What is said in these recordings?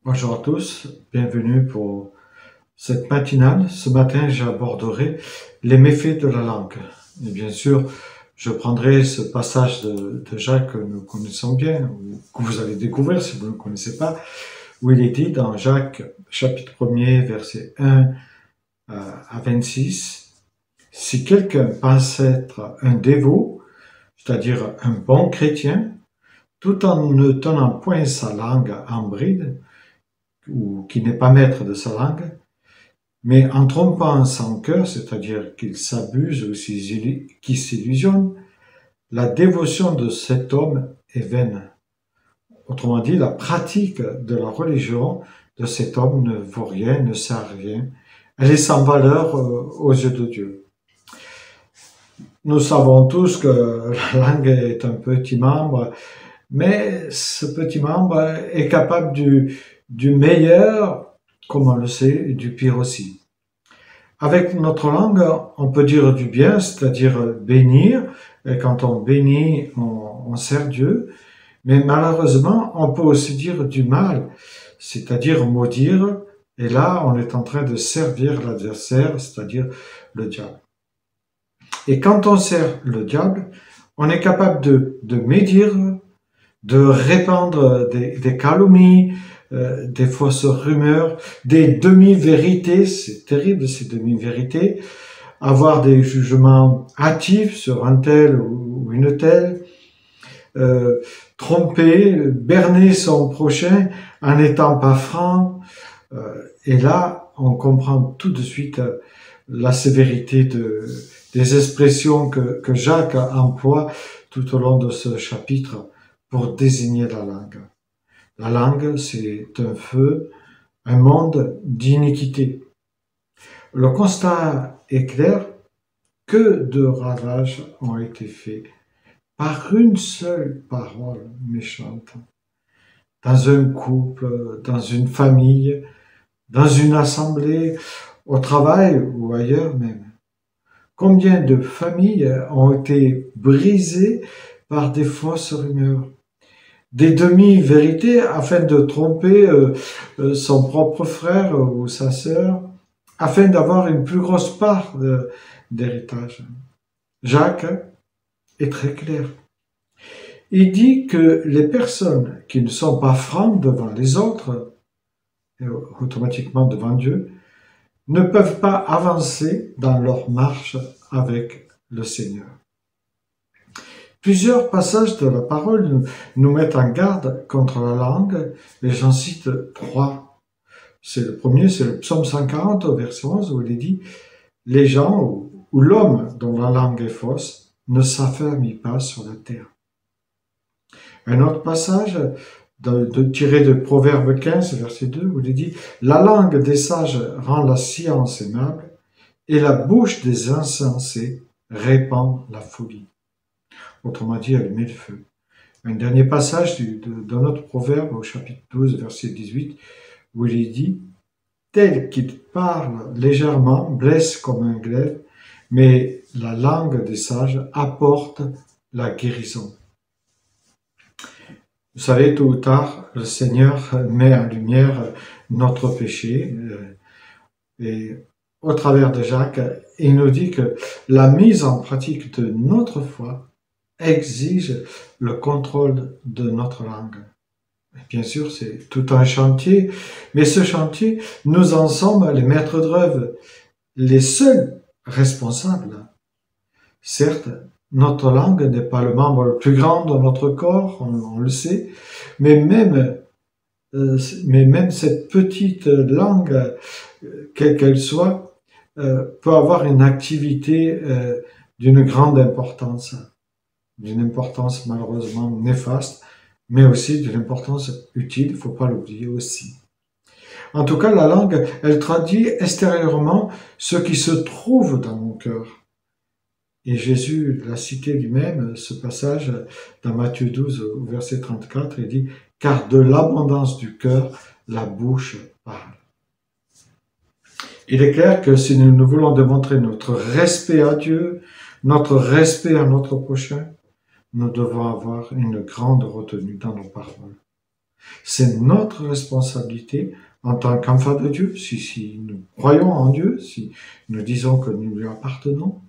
Bonjour à tous, bienvenue pour cette matinale. Ce matin, j'aborderai les méfaits de la langue. Et bien sûr, je prendrai ce passage de Jacques que nous connaissons bien, ou que vous allez découvrir si vous ne le connaissez pas, où il est dit dans Jacques, chapitre 1er, versets 1 à 26, « Si quelqu'un pense être un dévot, c'est-à-dire un bon chrétien, tout en ne tenant point sa langue en bride, ou qui n'est pas maître de sa langue, mais en trompant son cœur, c'est-à-dire qu'il s'abuse ou qu'il s'illusionne, la dévotion de cet homme est vaine. Autrement dit, la pratique de la religion de cet homme ne vaut rien, ne sert à rien. Elle est sans valeur aux yeux de Dieu. Nous savons tous que la langue est un petit membre, mais ce petit membre est capable du meilleur, comme on le sait, et du pire aussi. Avec notre langue, on peut dire du bien, c'est-à-dire bénir, et quand on bénit, on sert Dieu, mais malheureusement, on peut aussi dire du mal, c'est-à-dire maudire, et là, on est en train de servir l'adversaire, c'est-à-dire le diable. Et quand on sert le diable, on est capable de médire, de répandre des calomnies, des fausses rumeurs, des demi-vérités, c'est terrible ces demi-vérités, avoir des jugements hâtifs sur un tel ou une telle, tromper, berner son prochain en n'étant pas franc, et là on comprend tout de suite la sévérité des expressions que Jacques emploie tout au long de ce chapitre pour désigner la langue. La langue, c'est un feu, un monde d'iniquité. Le constat est clair, que de ravages ont été faits par une seule parole méchante, dans un couple, dans une famille, dans une assemblée, au travail ou ailleurs même. Combien de familles ont été brisées par des fausses rumeurs, des demi-vérités afin de tromper son propre frère ou sa sœur, afin d'avoir une plus grosse part d'héritage. Jacques est très clair. Il dit que les personnes qui ne sont pas francs devant les autres, et automatiquement devant Dieu, ne peuvent pas avancer dans leur marche avec le Seigneur. Plusieurs passages de la parole nous mettent en garde contre la langue, et j'en cite 3. Le premier, c'est le psaume 140 au verset 11, où il est dit « Les gens ou l'homme dont la langue est fausse ne s'affermit pas sur la terre. » Un autre passage tiré de Proverbe 15, verset 2, où il est dit « La langue des sages rend la science aimable, et la bouche des insensés répand la folie. » Autrement dit, elle met le feu. Un dernier passage d'un autre proverbe au chapitre 12, verset 18, où il est dit « Tel qu'il parle légèrement blesse comme un glaive, mais la langue des sages apporte la guérison. » Vous savez, tôt ou tard, le Seigneur met en lumière notre péché, et au travers de Jacques, il nous dit que la mise en pratique de notre foi exige le contrôle de notre langue. Et bien sûr, c'est tout un chantier, mais ce chantier, nous en sommes les maîtres d'œuvre, les seuls responsables. Certes, notre langue n'est pas le membre le plus grand de notre corps, on le sait, mais même cette petite langue, quelle qu'elle soit, peut avoir une activité d'une grande importance. D'une importance malheureusement néfaste, mais aussi d'une importance utile, il ne faut pas l'oublier aussi. En tout cas, la langue, elle traduit extérieurement ce qui se trouve dans mon cœur. Et Jésus l'a cité lui-même, ce passage, dans Matthieu 12, au verset 34, il dit « Car de l'abondance du cœur, la bouche parle. » Il est clair que si nous voulons démontrer notre respect à Dieu, notre respect à notre prochain, nous devons avoir une grande retenue dans nos paroles. C'est notre responsabilité en tant qu'enfants de Dieu, si nous croyons en Dieu, si nous disons que nous lui appartenons.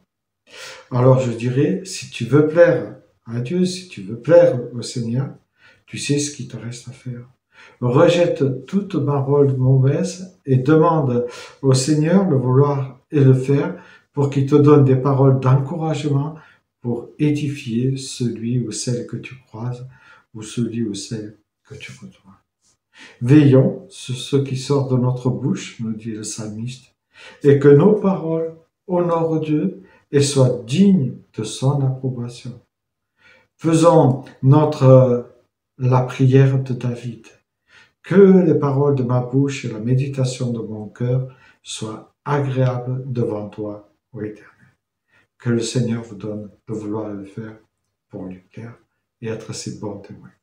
Alors je dirais, si tu veux plaire à Dieu, si tu veux plaire au Seigneur, tu sais ce qu'il te reste à faire. Rejette toute parole mauvaise et demande au Seigneur le vouloir et le faire pour qu'il te donne des paroles d'encouragement pour édifier celui ou celle que tu croises ou celui ou celle que tu côtoies. Veillons sur ce qui sort de notre bouche, nous dit le psalmiste, et que nos paroles honorent Dieu et soient dignes de son approbation. Faisons la prière de David. Que les paroles de ma bouche et la méditation de mon cœur soient agréables devant toi, ô Éternel. Que le Seigneur vous donne de vouloir le faire pour lui plaire et être ses bons témoins.